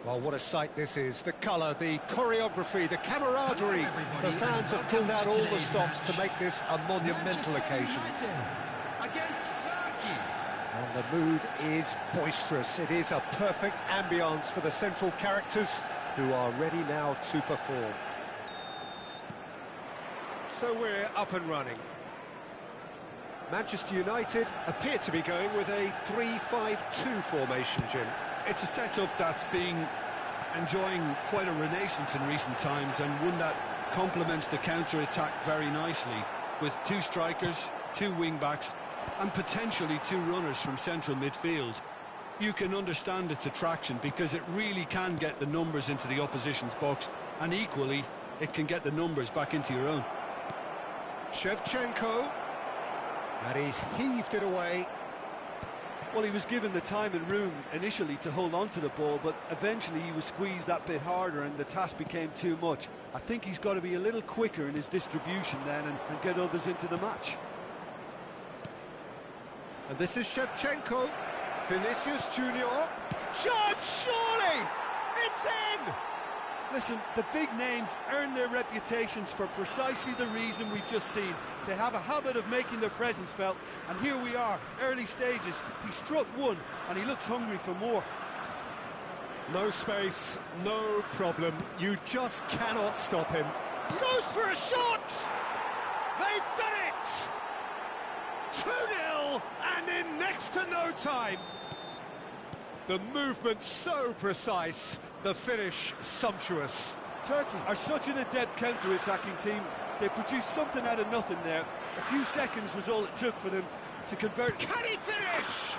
Well, what a sight this is. The colour, the choreography, the camaraderie. The fans have pulled out all the stops to make this a monumental occasion. Against Turkey. And the mood is boisterous. It is a perfect ambience for the central characters who are ready now to perform. So we're up and running. Manchester United appear to be going with a 3-5-2 formation, Jim. It's a setup that's been enjoying quite a renaissance in recent times, and one that complements the counter-attack very nicely, with two strikers, two wing-backs, and potentially two runners from central midfield. You can understand its attraction because it really can get the numbers into the opposition's box, and equally, it can get the numbers back into your own. Shevchenko, and he's heaved it away. Well, he was given the time and room initially to hold on to the ball, but eventually he was squeezed that bit harder and the task became too much. I think he's got to be a little quicker in his distribution then and get others into the match. And this is Shevchenko. Vinicius Junior. Shot, surely! It's in! Listen, the big names earn their reputations for precisely the reason we've just seen. They have a habit of making their presence felt, and here we are, early stages. He struck one, and he looks hungry for more. No space, no problem. You just cannot stop him. Goes for a shot! They've done it! 2-0, and in next to no time. The movement so precise, the finish sumptuous. Turkey are such an adept counter-attacking team. They produced something out of nothing there. A few seconds was all it took for them to convert. Can he finish?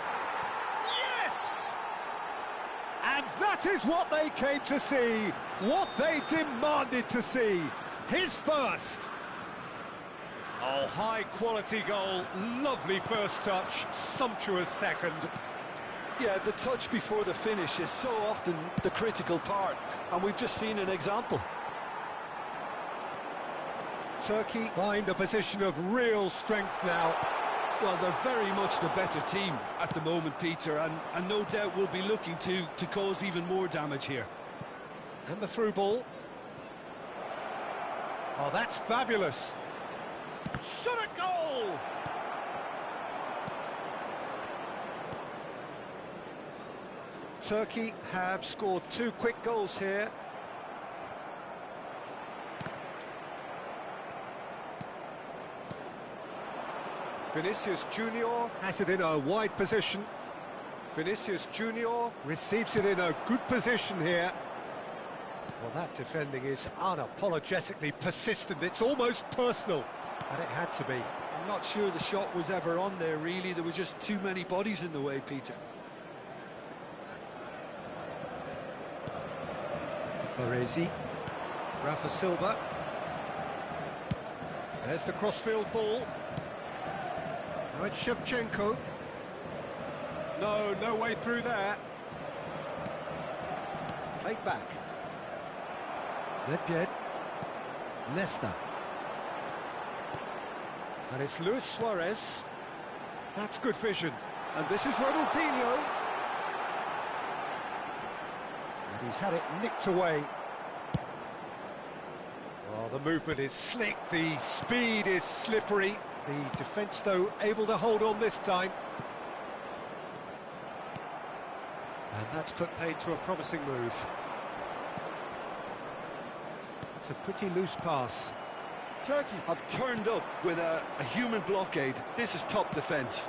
Yes! And that is what they came to see, what they demanded to see. His first. Oh, high-quality goal, lovely first touch, sumptuous second. Yeah, the touch before the finish is so often the critical part, and we've just seen an example. Turkey find a position of real strength now. Well, they're very much the better team at the moment, Peter, and no doubt will be looking to cause even more damage here. And the through ball. Oh, that's fabulous. Shot a goal! Turkey have scored 2 quick goals here. Vinicius Junior has it in a wide position. Vinicius Junior receives it in a good position here. Well, that defending is unapologetically persistent. It's almost personal, and it had to be. I'm not sure the shot was ever on there, really. There were just too many bodies in the way, Peter. Baresi, Rafa Silva. There's the crossfield ball. Now it's Shevchenko. No way through there. Played back. Nedved. Nesta. And it's Luis Suarez. That's good vision. And this is Ronaldinho. And he's had it nicked away. Well, the movement is slick, the speed is slippery. The defence, though, able to hold on this time. And that's put paid to a promising move. It's a pretty loose pass. Turkey have turned up with a human blockade. This is top defence.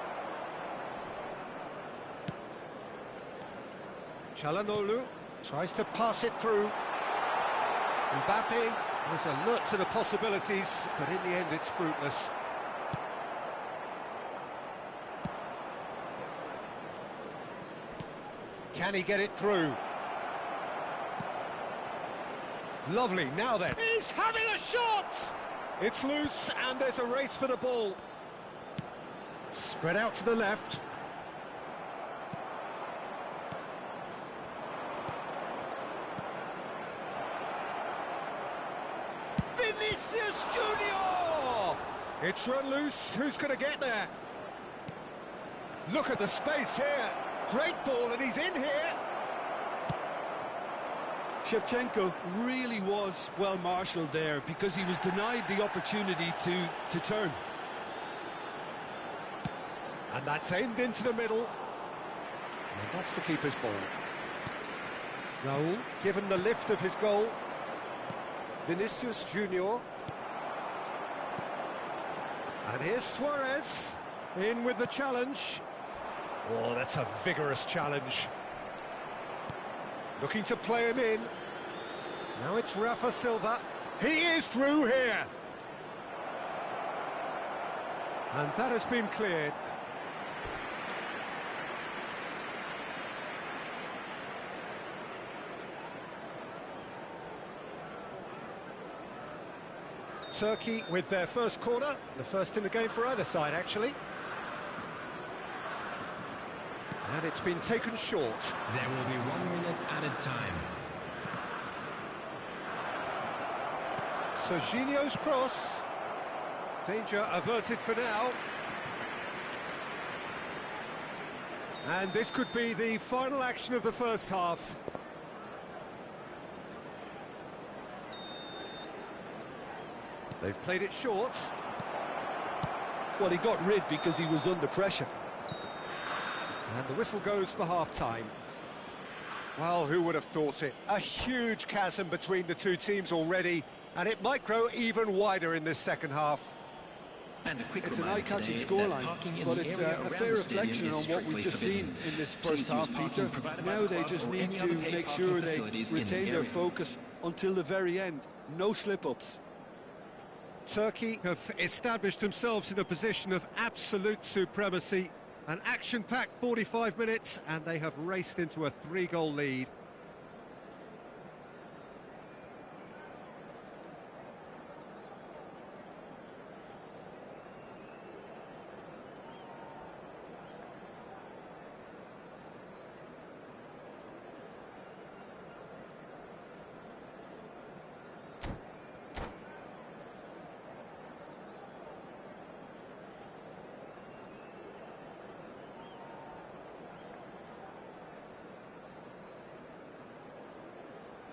Çalhanoğlu tries to pass it through. Mbappe is alert to the possibilities, but in the end it's fruitless. Can he get it through? Lovely, now then. He's having a shot! It's loose, and there's a race for the ball. Spread out to the left. Vinicius Junior! It's run loose, who's going to get there? Look at the space here. Great ball, and he's in here. Shevchenko really was well marshalled there because he was denied the opportunity to turn. And that's aimed into the middle. And that's the keeper's ball. Raul, given the lift of his goal. Vinicius Junior. And here's Suarez, in with the challenge. Oh, that's a vigorous challenge. Looking to play him in. Now it's Rafa Silva. He is through here. And that has been cleared. Turkey with their first corner, the first in the game for either side, actually. And it's been taken short. There will be 1 minute added time. Serginho's cross. Danger averted for now. And this could be the final action of the first half. They've played it short. Well, he got rid because he was under pressure. And the whistle goes for half-time. Well, who would have thought it? A huge chasm between the two teams already, and it might grow even wider in this second half. And a quick It's an reminder eye-catching today scoreline, that but it's a fair reflection on what we've just seen in this first half, Peter. Now they just need to make sure they retain their focus until the very end. No slip-ups. Turkey have established themselves in a position of absolute supremacy. An action-packed 45 minutes, and they have raced into a 3-goal lead.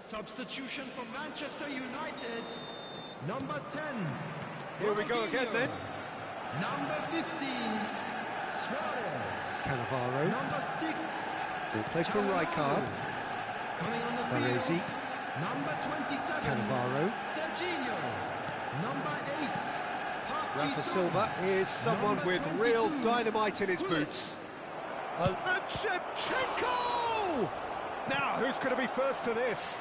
Substitution for Manchester United. Number 10. Here we go again then. Number 15. Suarez. Cannavaro. Number 6. They played for Rijkaard. Coming on the Baresi. field. Number 27. Cannavaro. Serginho. Number 8. Rafa Silva is someone Number with 22. real dynamite in his boots. And Shevchenko! Now, who's going to be first to this?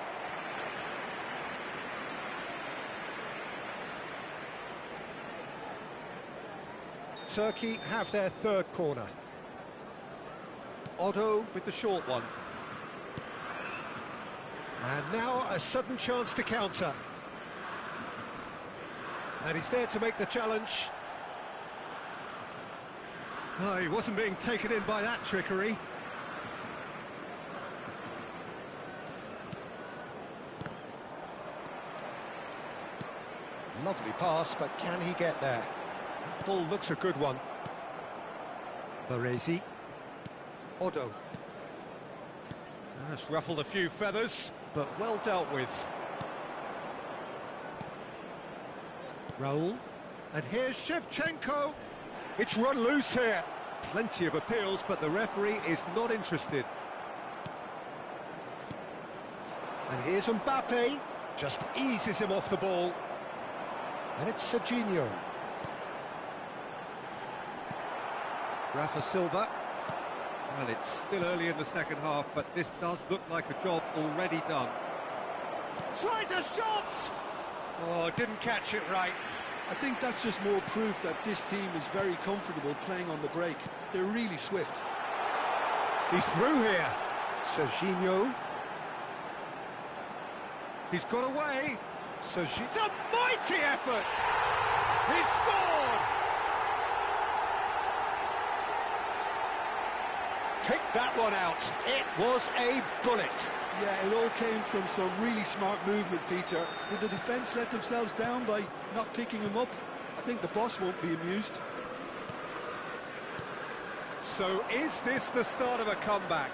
Turkey have their third corner. Otto with the short one. And now a sudden chance to counter. And he's there to make the challenge. Oh, he wasn't being taken in by that trickery. Lovely pass, but can he get there? That ball looks a good one. Baresi. Otto. That's ruffled a few feathers, but well dealt with. Raul. And here's Shevchenko. It's run loose here. Plenty of appeals, but the referee is not interested. And here's Mbappe. Just eases him off the ball. And it's Serginho. Rafa Silva. Well, it's still early in the second half, but this does look like a job already done. Tries a shot! Oh, didn't catch it right. I think that's just more proof that this team is very comfortable playing on the break. They're really swift. He's through here. Serginho. He's got away. Serginho. It's a mighty effort! He scored! Pick that one out. It was a bullet. Yeah, it all came from some really smart movement, Peter. Did the defence let themselves down by not picking him up? I think the boss won't be amused. So is this the start of a comeback?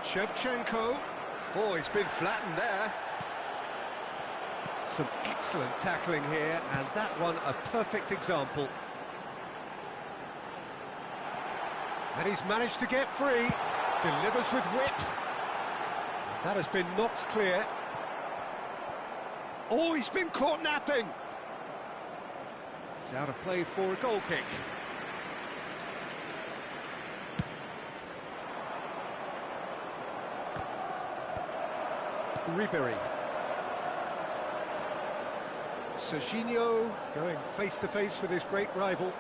Shevchenko. Oh, he's been flattened there. Some excellent tackling here, and that one a perfect example. And he's managed to get free. Delivers with whip. That has been knocked clear. Oh, he's been caught napping. It's out of play for a goal kick. Ribery. Serginho going face-to-face with his great rival.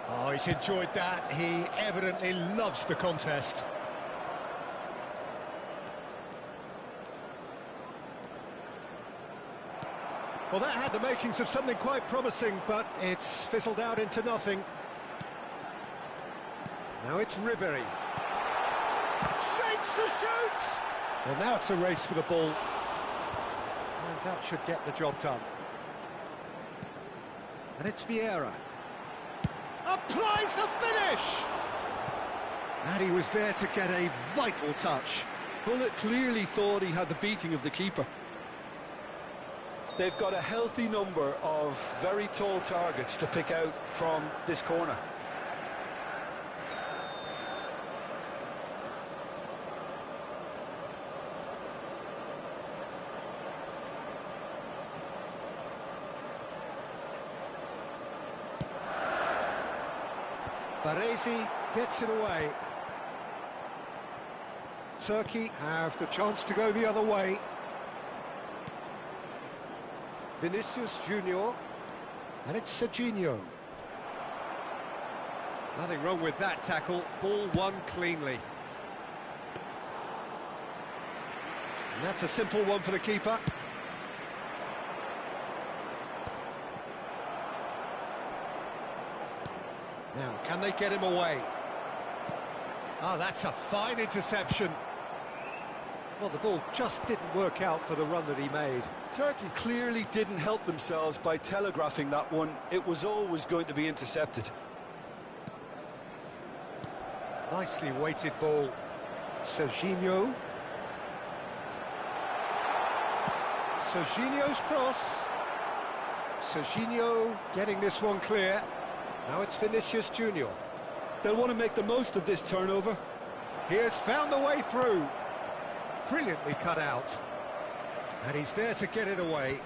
Oh, he's enjoyed that. He evidently loves the contest. Well, that had the makings of something quite promising, but it's fizzled out into nothing. Now it's Ribery. Shapes to shoot! Well, now it's a race for the ball. And that should get the job done. And it's Vieira. Applies the finish! And he was there to get a vital touch. Bullet clearly thought he had the beating of the keeper. They've got a healthy number of very tall targets to pick out from this corner. Baresi gets it away. Turkey have the chance to go the other way. Vinicius Junior, and it's Serginho. Nothing wrong with that tackle, ball won cleanly. And that's a simple one for the keeper. Now, can they get him away? Oh, that's a fine interception. Well, the ball just didn't work out for the run that he made. Turkey clearly didn't help themselves by telegraphing that one. It was always going to be intercepted. Nicely weighted ball. Serginho. Serginho's cross. Serginho getting this one clear. Now it's Vinicius Junior. They'll want to make the most of this turnover. He has found the way through. Brilliantly cut out. And he's there to get it away.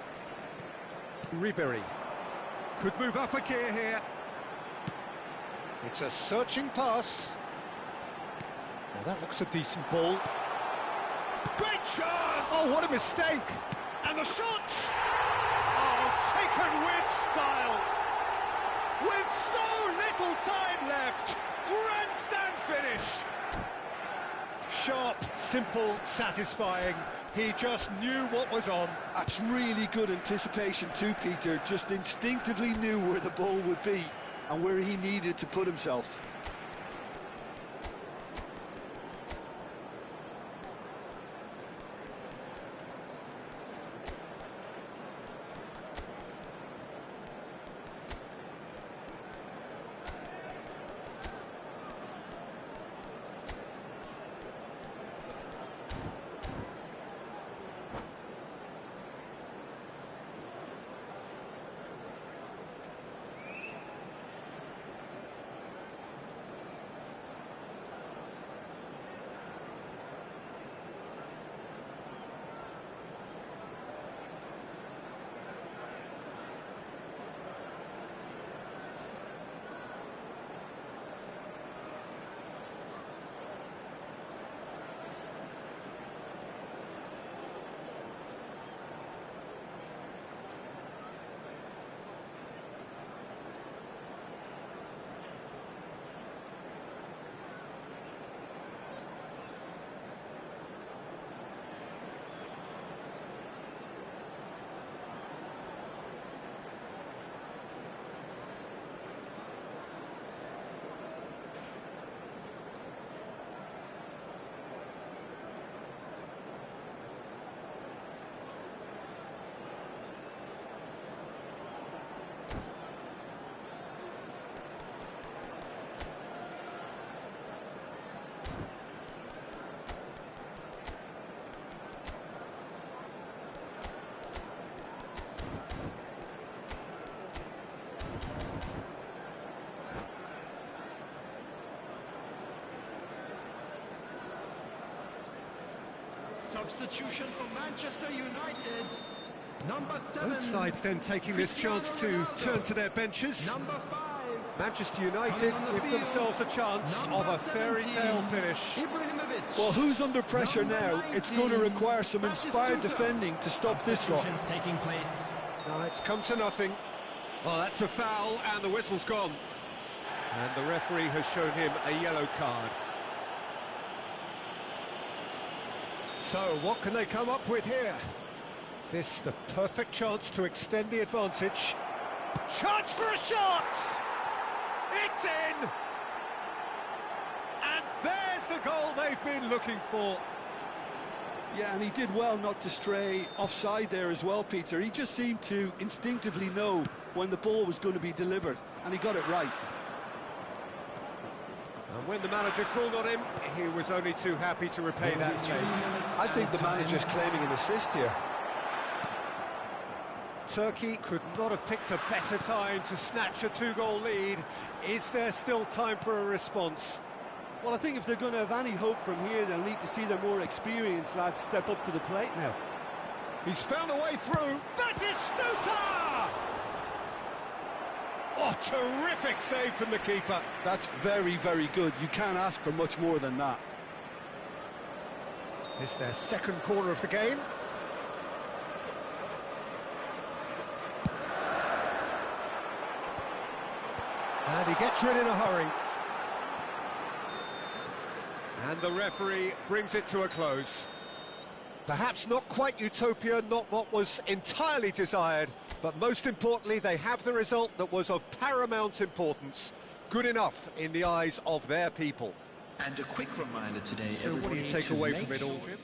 Ribery could move up a gear here. It's a searching pass. Now that looks a decent ball. Great shot! Oh, what a mistake! And the shot! Oh, taken with style! With so little time left! Grandstand finish! Sharp, simple, satisfying. He just knew what was on. That's really good anticipation too, Peter. Just instinctively knew where the ball would be and where he needed to put himself. substitution for Manchester United. Number 7. Both sides then taking this chance to turn to their benches. Number 5. Manchester United give themselves a chance of a fairy tale finish. Well, who's under pressure now? It's going to require some inspired defending to stop this lot. Taking place. No, it's come to nothing. Well, that's a foul, and the whistle's gone. And the referee has shown him a yellow card. So, what can they come up with here? This, the perfect chance to extend the advantage. Chance for a shot! It's in! And there's the goal they've been looking for. Yeah, and he did well not to stray offside there as well, Peter. He just seemed to instinctively know when the ball was going to be delivered, and he got it right. And when the manager called on him, he was only too happy to repay that favour. I think the manager's claiming an assist here. Turkey could not have picked a better time to snatch a two-goal lead. Is there still time for a response? Well, I think if they're going to have any hope from here, they'll need to see their more experienced lads step up to the plate now. He's found a way through. Batistuta! Oh, terrific save from the keeper. That's very, very good. You can't ask for much more than that. It's their second corner of the game. And he gets rid in a hurry. And the referee brings it to a close. Perhaps not quite utopia, not what was entirely desired, but most importantly, they have the result that was of paramount importance. Good enough in the eyes of their people. And a quick reminder today, So what do you take away from it all, Jim?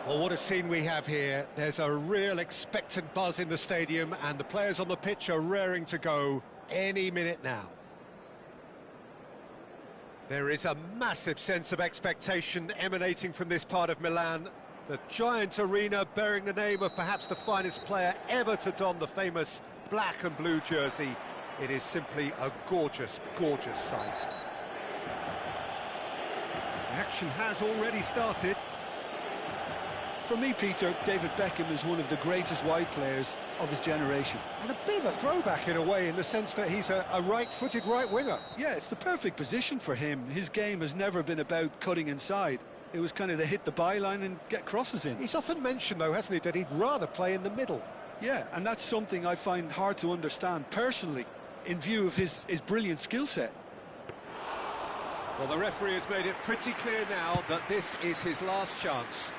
Well, what a scene we have here. There's a real expectant buzz in the stadium, and the players on the pitch are raring to go any minute now. There is a massive sense of expectation emanating from this part of Milan. The giant arena bearing the name of perhaps the finest player ever to don the famous black and blue jersey. It is simply a gorgeous, gorgeous sight. The action has already started. For me, Peter, David Beckham is one of the greatest wide players of his generation. And a bit of a throwback in a way, in the sense that he's a right-footed right winger. Yeah, it's the perfect position for him. His game has never been about cutting inside. It was kind of to hit the byline and get crosses in. He's often mentioned, though, hasn't he, that he'd rather play in the middle. Yeah, and that's something I find hard to understand personally, in view of his brilliant skill set. Well, the referee has made it pretty clear now that this is his last chance.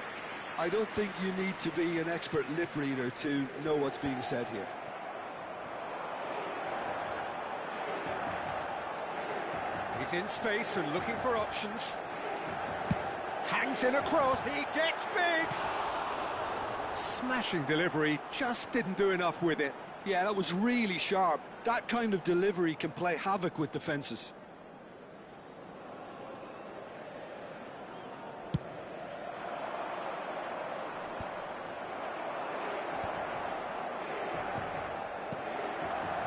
I don't think you need to be an expert lip reader to know what's being said here. He's in space and looking for options. Hangs in a cross, he gets big! Smashing delivery, just didn't do enough with it. Yeah, that was really sharp. That kind of delivery can play havoc with defences.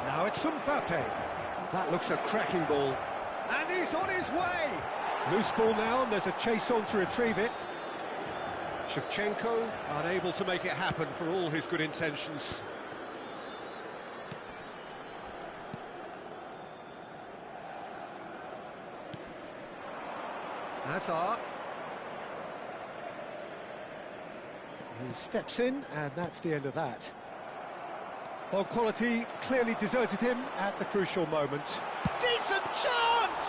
Now it's Mbappe. That looks a cracking ball. And he's on his way! Loose ball now, and there's a chase on to retrieve it. Shevchenko unable to make it happen for all his good intentions. Hazard. He steps in, and that's the end of that. Well, quality clearly deserted him at the crucial moment. Decent chance!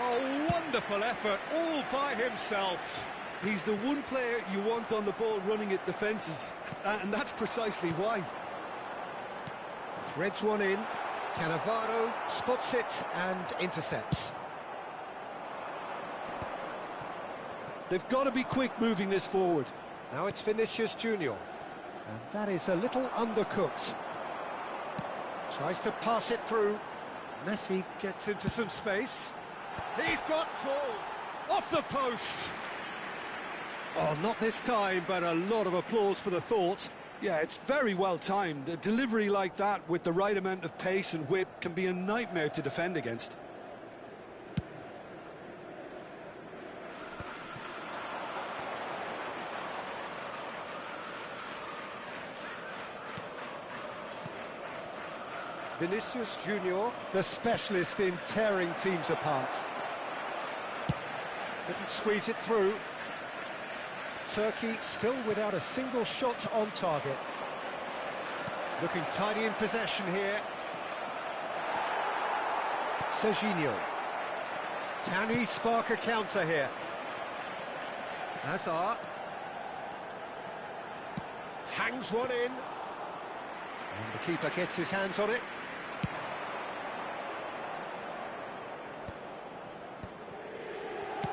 Oh, wonderful effort, all by himself. He's the one player you want on the ball running at defences, and that's precisely why. Threads one in, Cannavaro spots it and intercepts. They've got to be quick moving this forward. Now it's Vinicius Junior. And that is a little undercooked. Tries to pass it through. Messi gets into some space. He's got full. Off the post. Oh, not this time, but a lot of applause for the thought. Yeah, it's very well timed. A delivery like that with the right amount of pace and whip can be a nightmare to defend against. Vinicius Junior, the specialist in tearing teams apart. Couldn't squeeze it through. Turkey still without a single shot on target. Looking tidy in possession here. Serginho. Can he spark a counter here? Hazard. Hangs one in. And the keeper gets his hands on it.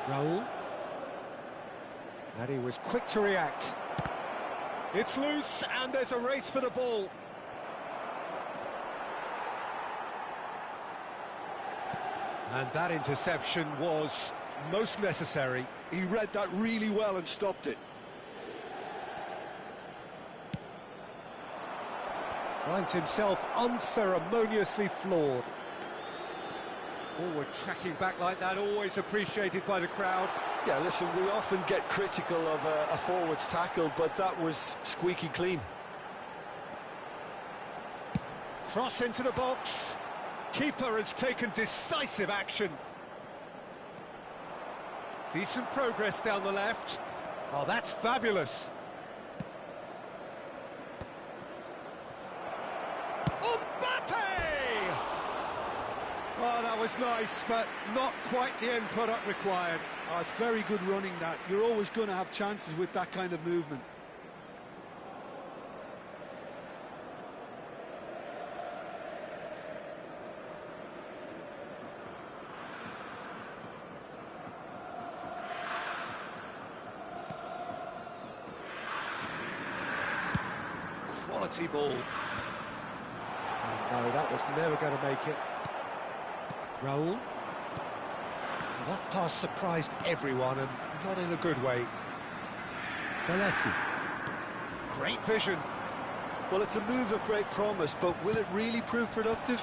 Raul. And he was quick to react. It's loose, and there's a race for the ball. And that interception was most necessary. He read that really well and stopped it. Finds himself unceremoniously floored. Forward tracking back like that, always appreciated by the crowd. Yeah, listen, we often get critical of a forward's tackle, but that was squeaky clean. Cross into the box. Keeper has taken decisive action. Decent progress down the left. Oh, that's fabulous. Mbappe! Oh, that was nice, but not quite the end product required. Oh, it's very good running that. You're always going to have chances with that kind of movement. quality ball. Oh, no, that was never going to make it. Raul. That pass surprised everyone, and not in a good way. Belletti. Great vision. Well, it's a move of great promise, but will it really prove productive?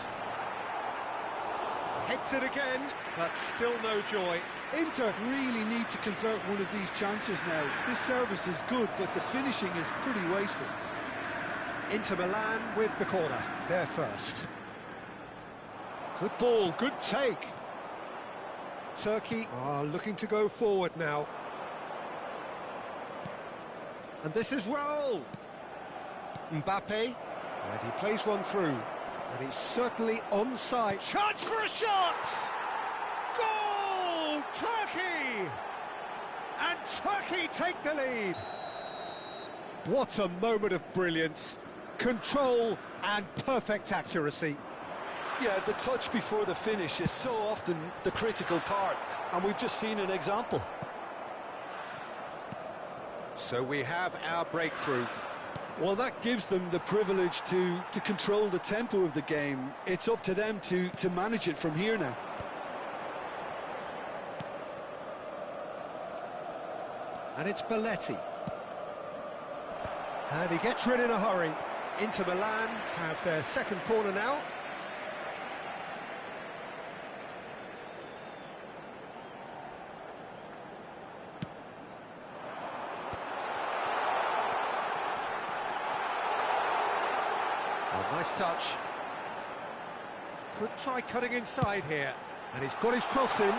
Hits it again, but still no joy. Inter really need to convert one of these chances now. This service is good, but the finishing is pretty wasteful. Inter Milan with the corner, there first. Good ball, good take. Turkey are looking to go forward now. And this is Raul. Mbappe, and he plays one through. And he's certainly onside. Chance for a shot! Goal! Turkey! And Turkey take the lead. What a moment of brilliance. Control and perfect accuracy. Yeah, the touch before the finish is so often the critical part, and we've just seen an example. So we have our breakthrough. Well, that gives them the privilege to control the tempo of the game. It's up to them to manage it from here now. And it's Belletti. And he gets rid in a hurry. Inter Milan have their second corner now. Oh, nice touch. Could try cutting inside here. And he's got his cross in.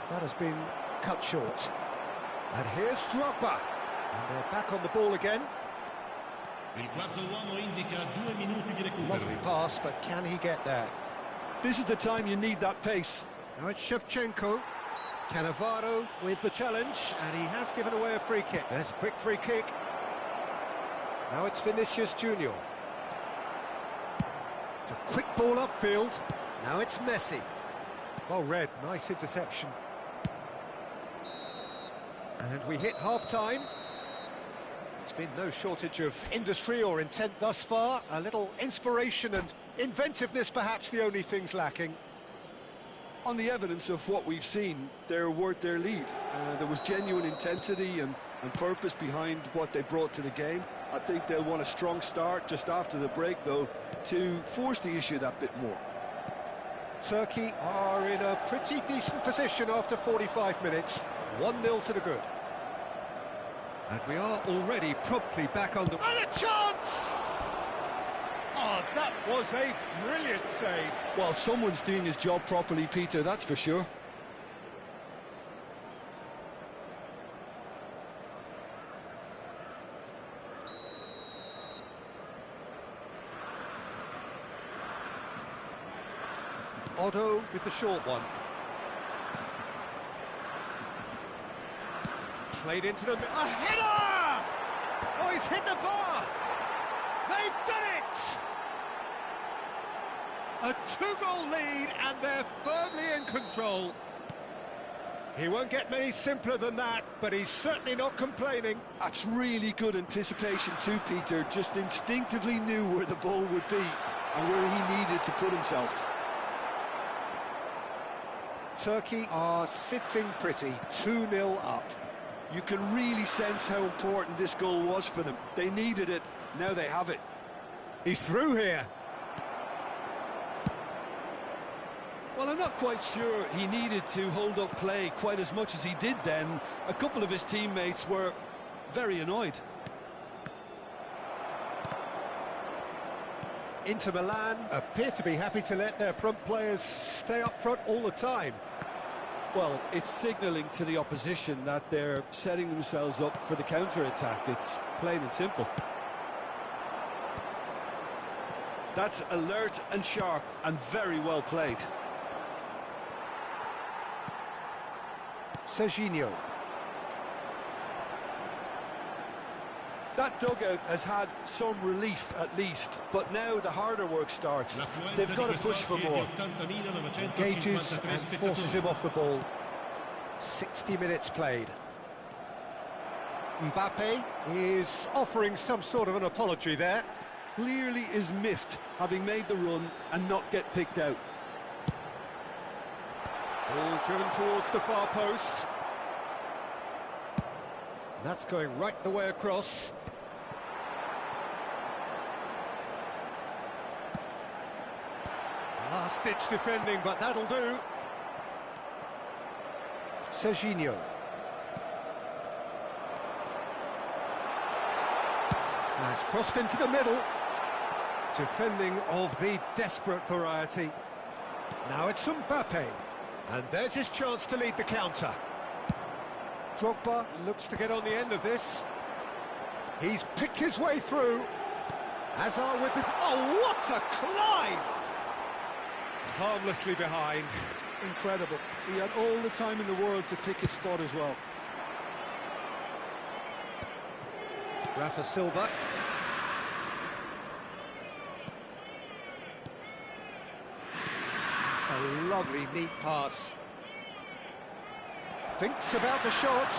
That has been cut short. And here's Drogba. And they're back on the ball again. Lovely pass, but can he get there? This is the time you need that pace. Now it's Shevchenko. Cannavaro with the challenge, and he has given away a free kick. There's a quick free kick. Now it's Vinicius Junior. It's a quick ball upfield. Now it's Messi. Well read, nice interception. And we hit half-time. There's been no shortage of industry or intent thus far. A little inspiration and inventiveness, perhaps the only things lacking. On the evidence of what we've seen, they're worth their lead. There was genuine intensity and purpose behind what they brought to the game. I think they'll want a strong start just after the break, though, to force the issue that bit more. Turkey are in a pretty decent position after 45 minutes. 1-0 to the good. And we are already promptly back on the... And a chance! Oh, that was a brilliant save. Well, someone's doing his job properly, Peter, that's for sure. Otto with the short one. Played into the... A header! Oh, he's hit the bar! They've done it! A two-goal lead, and they're firmly in control. He won't get many simpler than that, but he's certainly not complaining. That's really good anticipation too, Peter. Just instinctively knew where the ball would be and where he needed to put himself. Turkey are sitting pretty, 2-0 up. You can really sense how important this goal was for them. They needed it, now they have it. He's through here. Well, I'm not quite sure he needed to hold up play quite as much as he did then. A couple of his teammates were very annoyed. Inter Milan appear to be happy to let their front players stay up front all the time. Well, it's signalling to the opposition that they're setting themselves up for the counter-attack. It's plain and simple. That's alert and sharp and very well played. Serginho. That dugout has had some relief at least, but now the harder work starts. They've got to push for more. Engages and forces him off the ball. 60 minutes played. Mbappe is offering some sort of an apology there. Clearly is miffed, having made the run and not get picked out. Ball driven towards the far post. That's going right the way across. Last-ditch defending, but that'll do. Serginho. That's crossed into the middle. Defending of the desperate variety. Now it's Mbappe. And there's his chance to lead the counter. Drogba looks to get on the end of this. He's picked his way through. Hazard with it. Oh, what a climb! Harmlessly behind. Incredible. He had all the time in the world to pick his spot as well. Rafa Silva. That's a lovely, neat pass. Thinks about the shot.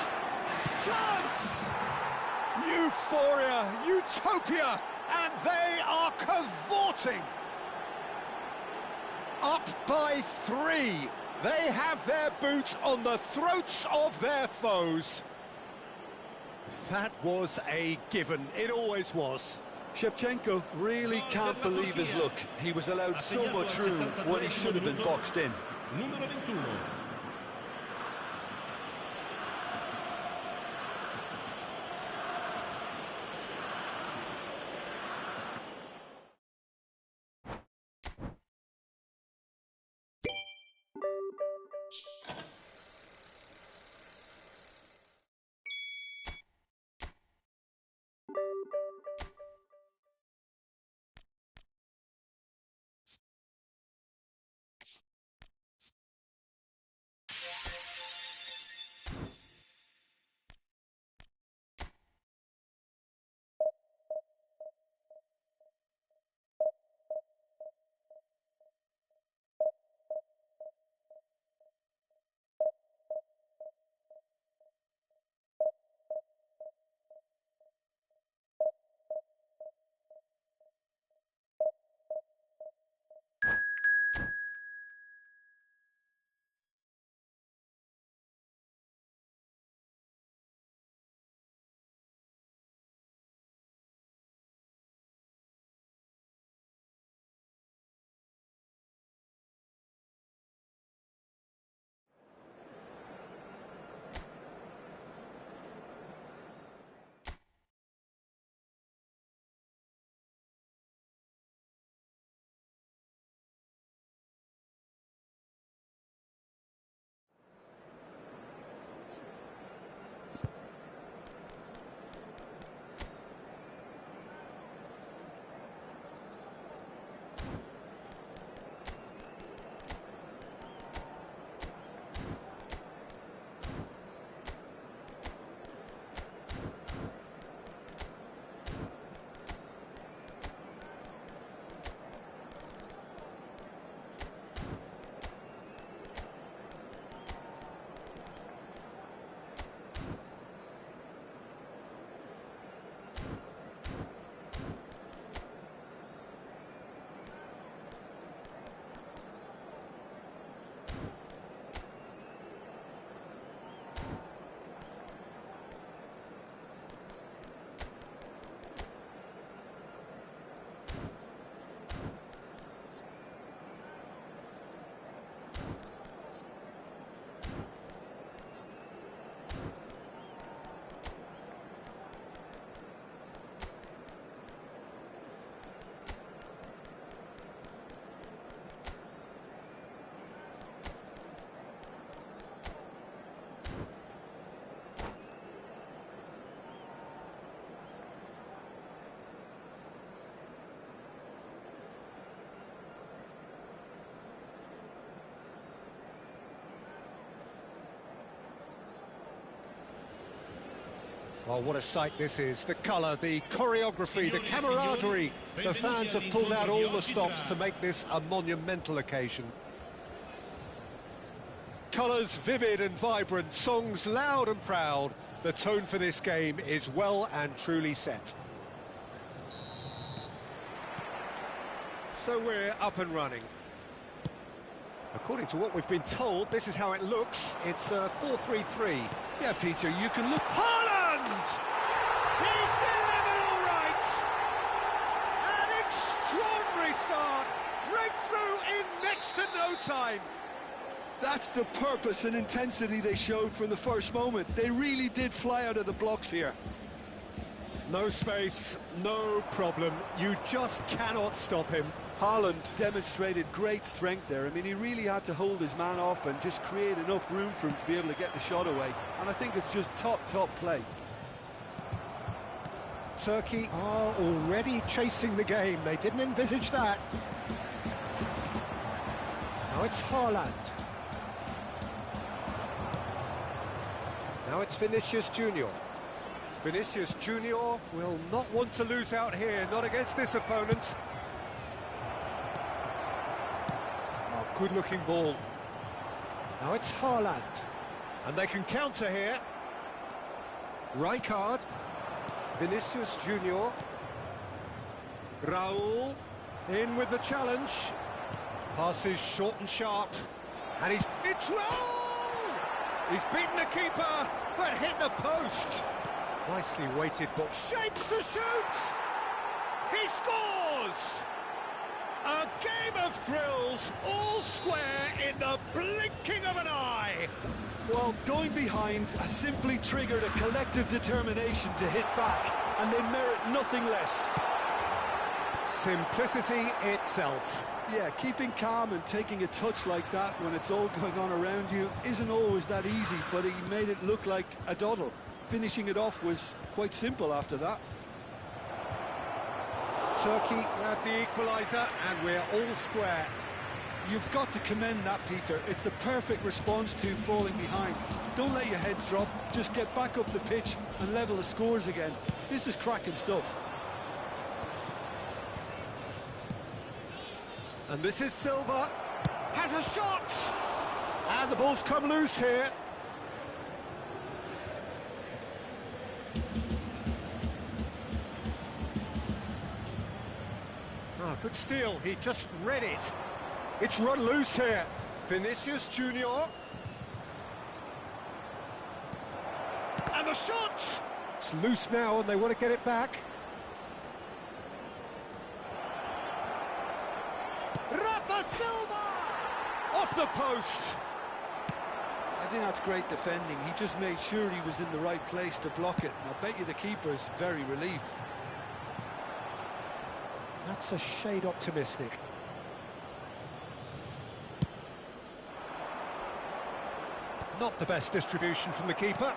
Chance! Euphoria, utopia, and they are cavorting. Up by 3. They have their boots on the throats of their foes. That was a given. It always was. Shevchenko really can't believe his luck. He was allowed so much room when he should have been boxed in. Numero 21. Oh, what a sight this is. The colour, the choreography, the camaraderie. The fans have pulled out all the stops to make this a monumental occasion. Colours vivid and vibrant, songs loud and proud. The tone for this game is well and truly set. So we're up and running. According to what we've been told, this is how it looks. It's 4-3-3. Yeah, Peter, you can look... Haaland! He's delivered all right! An extraordinary start! Breakthrough in next to no time! That's the purpose and intensity they showed from the first moment. They really did fly out of the blocks here. No space, no problem. You just cannot stop him. Haaland demonstrated great strength there. I mean, he really had to hold his man off and just create enough room for him to be able to get the shot away. And I think it's just top play. Turkey are already chasing the game. They didn't envisage that. Now it's Haaland. Now it's Vinicius Junior. Vinicius Junior will not want to lose out here, not against this opponent. Oh, good-looking ball. Now it's Haaland. And they can counter here. Rijkaard. Vinicius Junior. Raul. In with the challenge. Passes short and sharp. And it's Raul! He's beaten the keeper, but hit the post. Nicely weighted, but shapes to shoot! He scores! A game of thrills, all square in the blinking of an eye. Well, going behind has simply triggered a collective determination to hit back, and they merit nothing less. Simplicity itself. Yeah, keeping calm and taking a touch like that when it's all going on around you isn't always that easy, but he made it look like a doddle. Finishing it off was quite simple after that. Turkey grabbed the equaliser, and we're all square. You've got to commend that, Peter. It's the perfect response to falling behind. Don't let your heads drop, just get back up the pitch and level the scores again. This is cracking stuff. And this is Silva, has a shot! And the ball's come loose here. Ah, good steal, he just read it. It's run loose here. Vinicius Junior. And the shot! It's loose now and they want to get it back. Rafa Silva! Off the post! I think that's great defending. He just made sure he was in the right place to block it. And I bet you the keeper's very relieved. That's a shade optimistic. Not the best distribution from the keeper.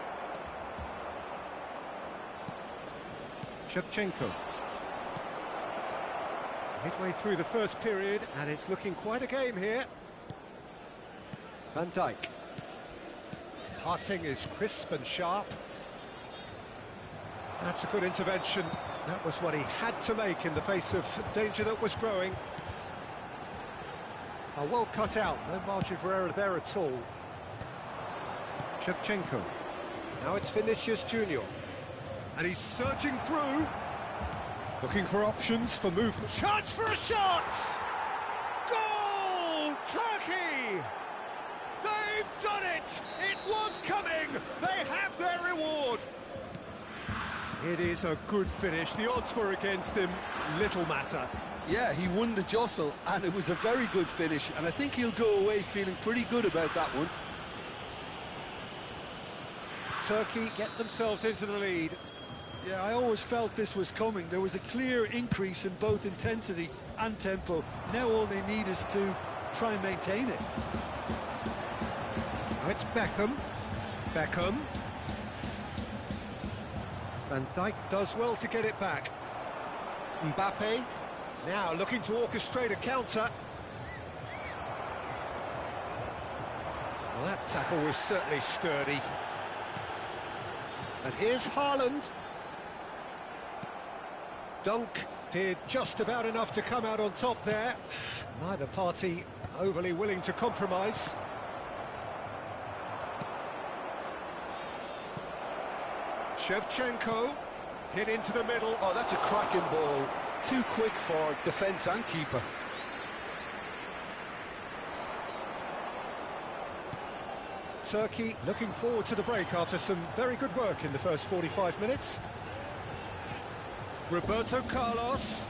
Shevchenko. Midway through the first period, and it's looking quite a game here. Van Dijk. Passing is crisp and sharp. That's a good intervention. That was what he had to make in the face of danger that was growing. Oh, well cut out, no margin for error there at all. Shevchenko. Now it's Vinicius Junior. And he's surging through. Looking for options for movement. Chance for a shot! Goal! Turkey! They've done it! It was coming! They have their reward! It is a good finish. The odds were against him. Little matter. Yeah, he won the jostle, and it was a very good finish, and I think he'll go away feeling pretty good about that one. Turkey get themselves into the lead. Yeah, I always felt this was coming. There was a clear increase in both intensity and tempo. Now all they need is to try and maintain it. Now it's Beckham. Beckham. Van Dijk does well to get it back. Mbappe. Now looking to orchestrate a counter. Well, that tackle was certainly sturdy. And here's Haaland. Dunk did just about enough to come out on top there. Neither party overly willing to compromise. Shevchenko hit into the middle. Oh, that's a cracking ball. Too quick for defence and keeper. Turkey looking forward to the break after some very good work in the first 45 minutes. Roberto Carlos.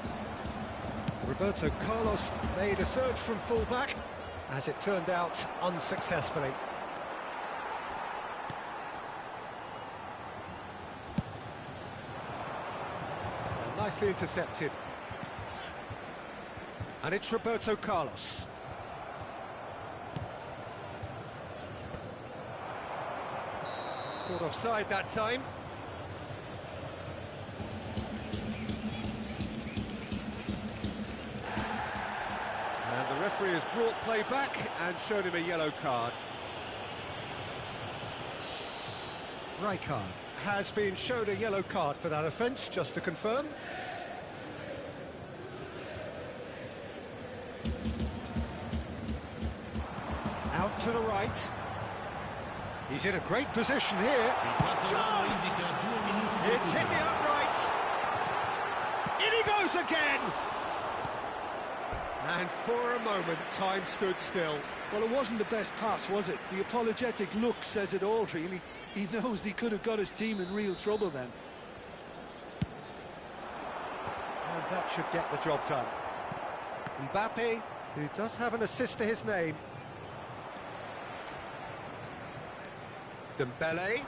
Roberto Carlos made a surge from full-back, as it turned out unsuccessfully. Nicely intercepted. And it's Roberto Carlos. Caught offside that time. And the referee has brought play back and shown him a yellow card. Rijkaard has been shown a yellow card for that offence, just to confirm. Out to the right. He's in a great position here. Chance! It's hit the upright. In he goes again. And for a moment, time stood still. Well, it wasn't the best pass, was it? The apologetic look says it all, really. He knows he could have got his team in real trouble then. And that should get the job done. Mbappe, who does have an assist to his name. Dembele,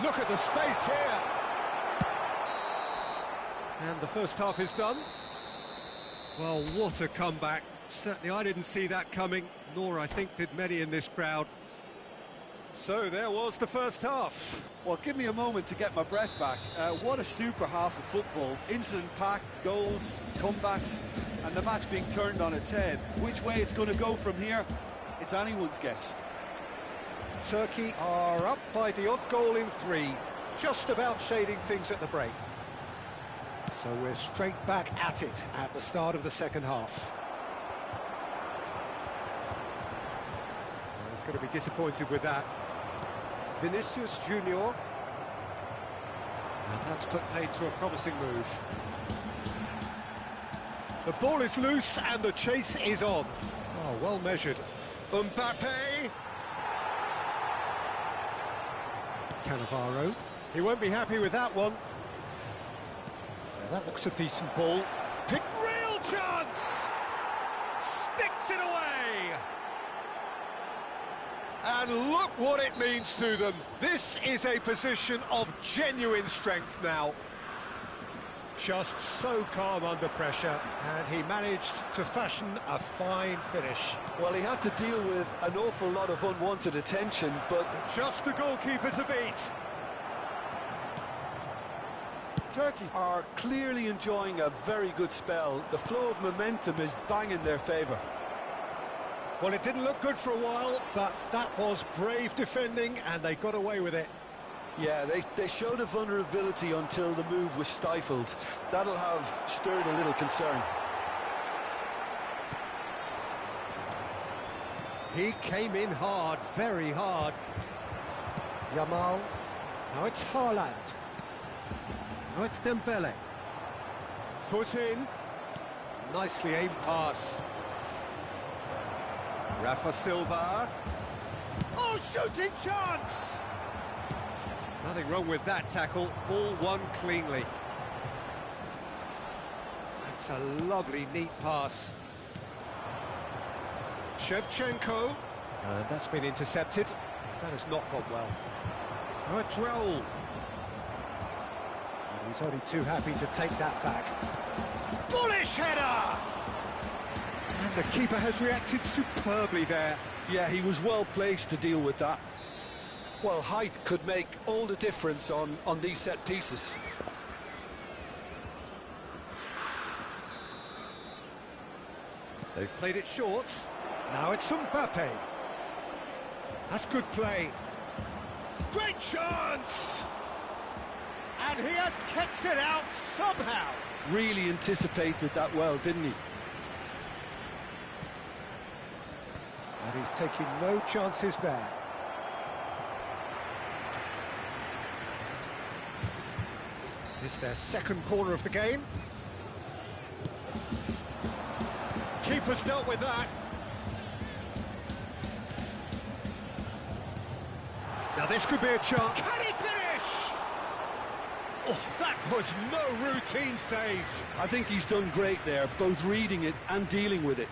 look at the space here. And the first half is done. Well, what a comeback. Certainly I didn't see that coming, nor I think did many in this crowd. So there was the first half. Well, give me a moment to get my breath back. What a super half of football. Incident-packed, goals, comebacks, and the match being turned on its head. Which way it's going to go from here, it's anyone's guess. Turkey are up by the odd goal in 3, just about shading things at the break. So we're straight back at it at the start of the second half. He's going to be disappointed with that. Vinicius Junior. And that's put paid to a promising move. The ball is loose and the chase is on. Oh, well measured. Mbappe. Cannavaro. He won't be happy with that one. Yeah, that looks a decent ball. Pick, real chance! Sticks it away! And look what it means to them. This is a position of genuine strength now. Just so calm under pressure, and he managed to fashion a fine finish. Well, he had to deal with an awful lot of unwanted attention, but just the goalkeeper to beat. Turkey are clearly enjoying a very good spell. The flow of momentum is bang in their favour. Well, it didn't look good for a while, but that was brave defending, and they got away with it. Yeah, they showed a vulnerability until the move was stifled. That'll have stirred a little concern. He came in hard, very hard. Yamal. Now it's Haaland. Now it's Dembele. Foot in. Nicely aimed pass. Rafa Silva. Oh, shooting chance! Nothing wrong with that tackle. Ball won cleanly. That's a lovely, neat pass. Shevchenko. And that's been intercepted. That has not gone well. Now it's Raul. And he's only too happy to take that back. Bullish header! And the keeper has reacted superbly there. Yeah, he was well placed to deal with that. Well, height could make all the difference on these set pieces. They've played it short. Now it's Mbappe. That's good play. Great chance! And he has kept it out somehow. Really anticipated that well, didn't he? And he's taking no chances there. It's their second corner of the game. Keeper's dealt with that. Now this could be a chance. Can he finish? Oh, that was no routine save. I think he's done great there, both reading it and dealing with it.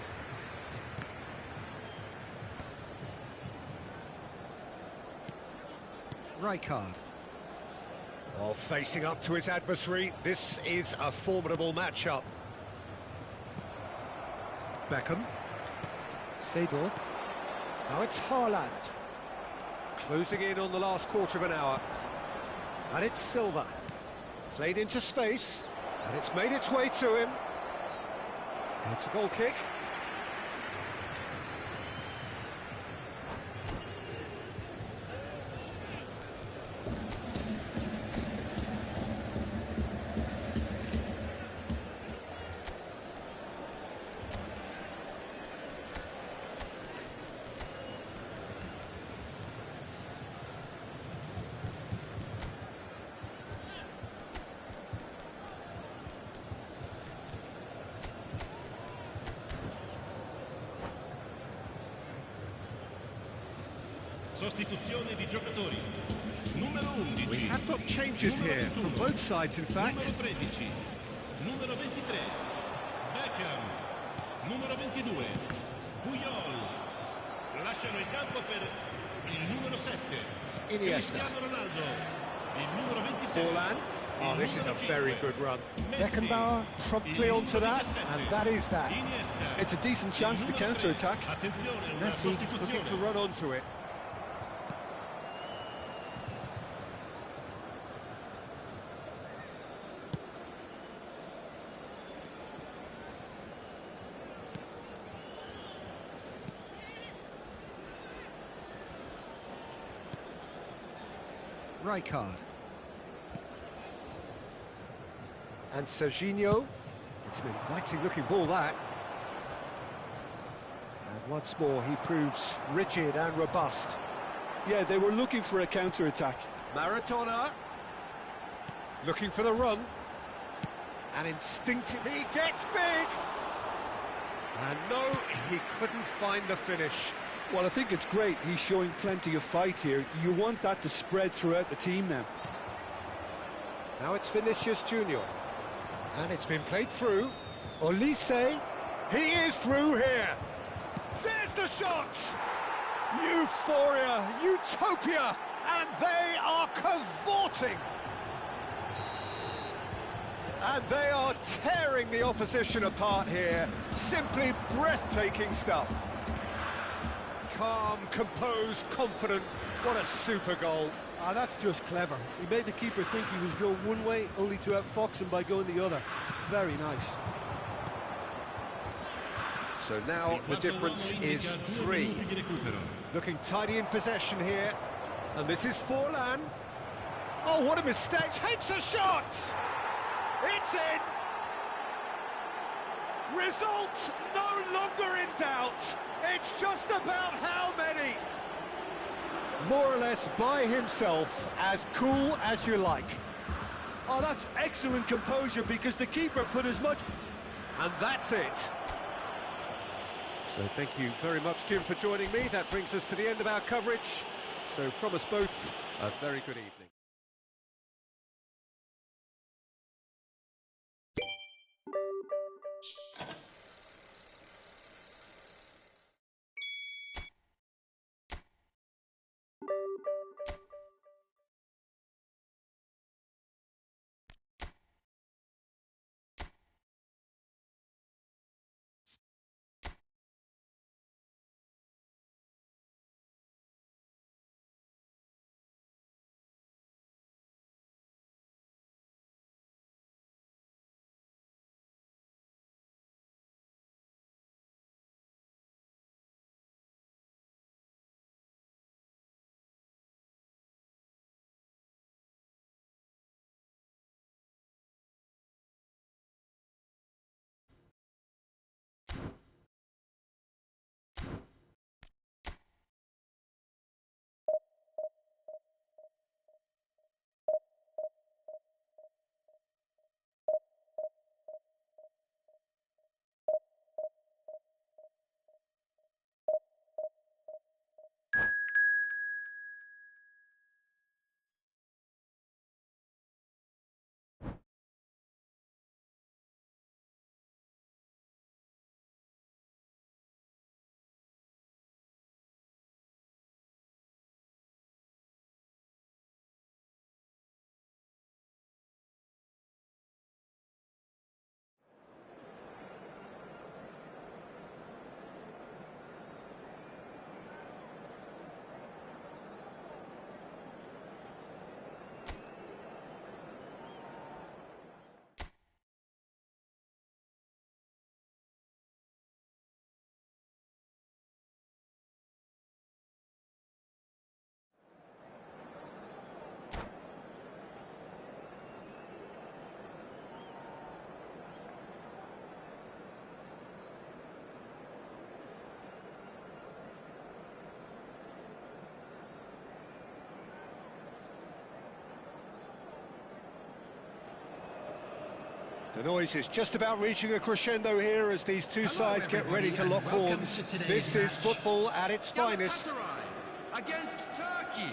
Rijkaard. Oh, facing up to his adversary, this is a formidable matchup. Beckham. Seedorf. Now it's Haaland. Closing in on the last quarter of an hour. And it's Silva. Played into space, and it's made its way to him. It's a goal kick. Sostituzione di giocatori. Numero 11. We have got changes here from both sides, in fact. Numero 13. Numero 23. Beckham. Numero 22. Puyol. Lasciano il campo per il numero 7. Iniesta. Cristiano Ronaldo. Il numero 26. Forlan. Oh, this is a very good run. Beckenbauer promptly onto that, and that is that. It's a decent chance to counter-attack. Messi looking to run onto it. Rijkaard. And Serginho. It's an inviting looking ball, that. And once more he proves rigid and robust. Yeah, they were looking for a counter-attack. Maradona. Looking for the run. And instinctively he gets big. And no, he couldn't find the finish. Well, I think it's great. He's showing plenty of fight here. You want that to spread throughout the team now. Now it's Vinicius Junior. And it's been played through. Olise. He is through here. There's the shot. Euphoria, utopia. And they are cavorting. And they are tearing the opposition apart here. Simply breathtaking stuff. Calm, composed, confident. What a super goal. Ah, that's just clever. He made the keeper think he was going one way, only to outfox him by going the other. Very nice. So now the difference is 3. Looking tidy in possession here. And this is Forlan. Oh, what a mistake. Takes a shot. It's in. Results no longer in doubt. It's just about how many. More or less by himself, as cool as you like. Oh, that's excellent composure, because the keeper put as much... And that's it. So thank you very much, Jim, for joining me. That brings us to the end of our coverage. So from us both, a very good evening. The noise is just about reaching a crescendo here as these two sides get ready to lock horns. This is football at its finest. Against Turkey.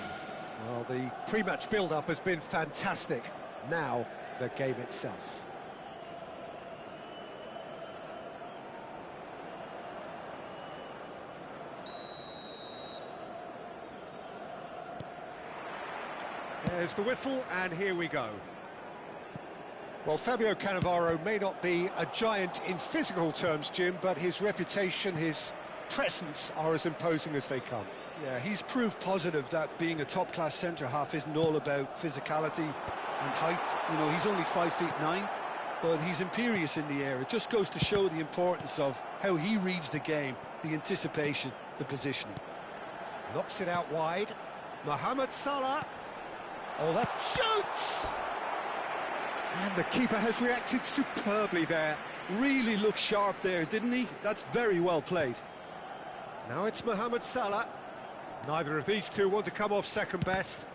Well, the pre-match build-up has been fantastic. Now, the game itself. There's the whistle, and here we go. Well, Fabio Cannavaro may not be a giant in physical terms, Jim, but his reputation, his presence are as imposing as they come. Yeah, he's proved positive that being a top-class centre-half isn't all about physicality and height. You know, he's only 5'9", but he's imperious in the air. It just goes to show the importance of how he reads the game, the anticipation, the positioning. Knocks it out wide. Mohamed Salah. Oh, that's shoots! And the keeper has reacted superbly there. Really looked sharp there, didn't he? That's very well played. Now it's Mohamed Salah. Neither of these two want to come off second best.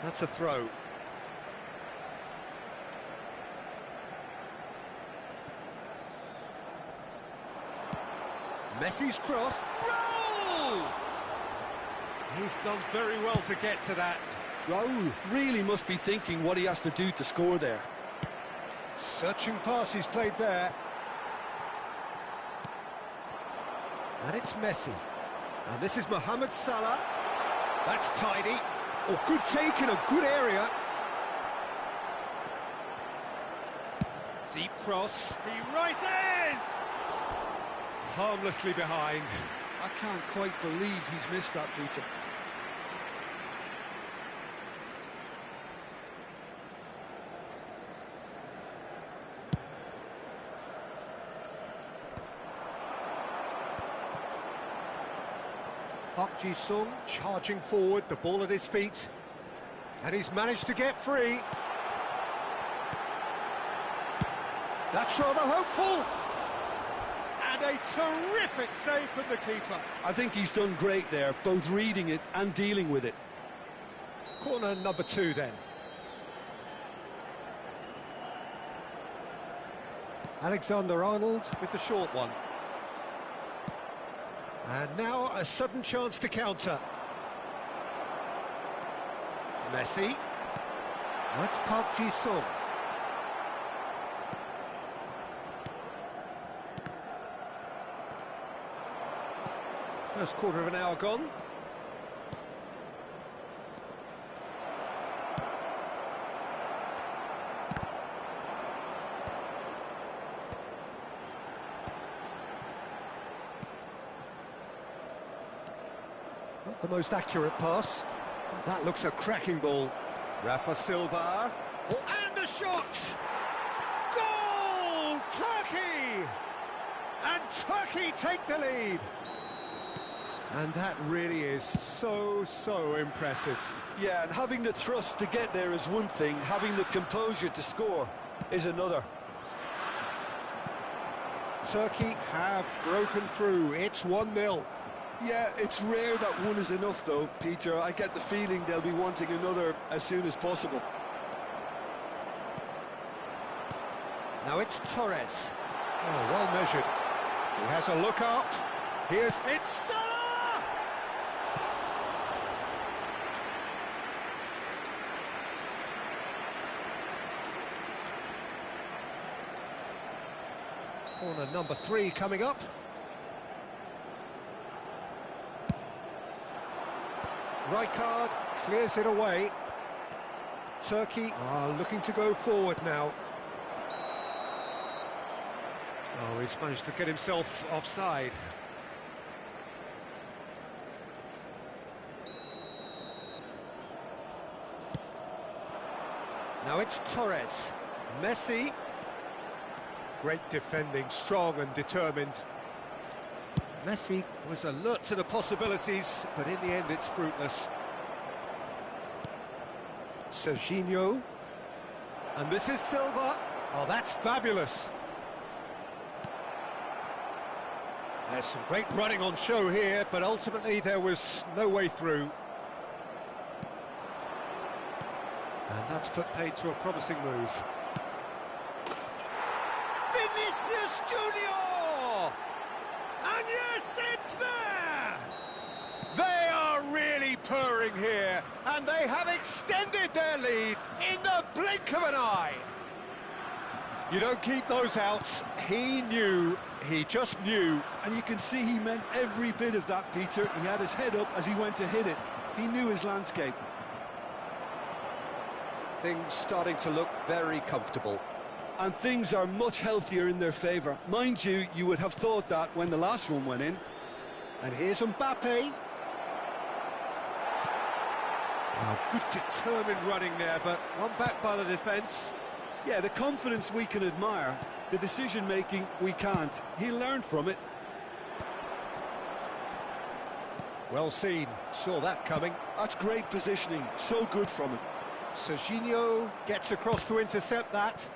That's a throw. Messi's cross. Roll! He's done very well to get to that. Raul really must be thinking what he has to do to score there. Searching pass he's played there. And it's Messi. And this is Mohamed Salah. That's tidy. Oh, good take in a good area. Deep cross. He rises! Harmlessly behind. I can't quite believe he's missed that, Peter. Park Ji-sung charging forward, the ball at his feet. And he's managed to get free. That's rather hopeful. And a terrific save from the keeper. I think he's done great there, both reading it and dealing with it. Corner number 2 then. Alexander-Arnold with the short one. And now a sudden chance to counter. Messi. That's Park Ji-sung. First quarter of an hour gone. Not the most accurate pass. That looks a cracking ball. Rafa Silva. Oh, and a shot! Goal! Turkey! And Turkey take the lead. And that really is so impressive. Yeah, and having the thrust to get there is one thing, having the composure to score is another. Turkey have broken through. It's 1-0. Yeah, it's rare that one is enough, though, Peter. I get the feeling they'll be wanting another as soon as possible. Now it's Torres. Oh, well measured. He has a look up. It's Salah! Corner number 3 coming up. Rijkaard clears it away. Turkey are looking to go forward now. Oh, he's managed to get himself offside. Now it's Torres. Messi. Great defending, strong and determined. Messi was alert to the possibilities, but in the end it's fruitless. Serginho. And this is Silva. Oh, that's fabulous. There's some great running on show here, but ultimately there was no way through. And that's put paid to a promising move. Vinicius Junior! And yes, it's there! They are really purring here, and they have extended their lead in the blink of an eye. You don't keep those outs. He knew, he just knew. And you can see he meant every bit of that, Peter. He had his head up as he went to hit it. He knew his landscape. Things starting to look very comfortable. And things are much healthier in their favour. Mind you, you would have thought that when the last one went in. And here's Mbappe. Oh, good determined running there, but one back by the defence. Yeah, the confidence we can admire, the decision-making we can't. He learned from it. Well seen, saw that coming. That's great positioning, so good from him. Serginho gets across to intercept that.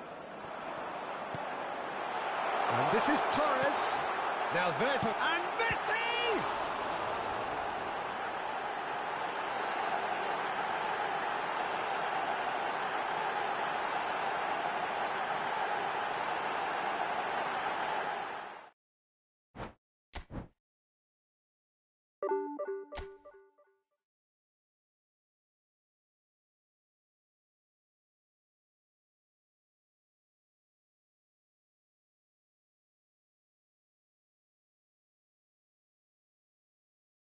And this is Torres. Now there's and Messi!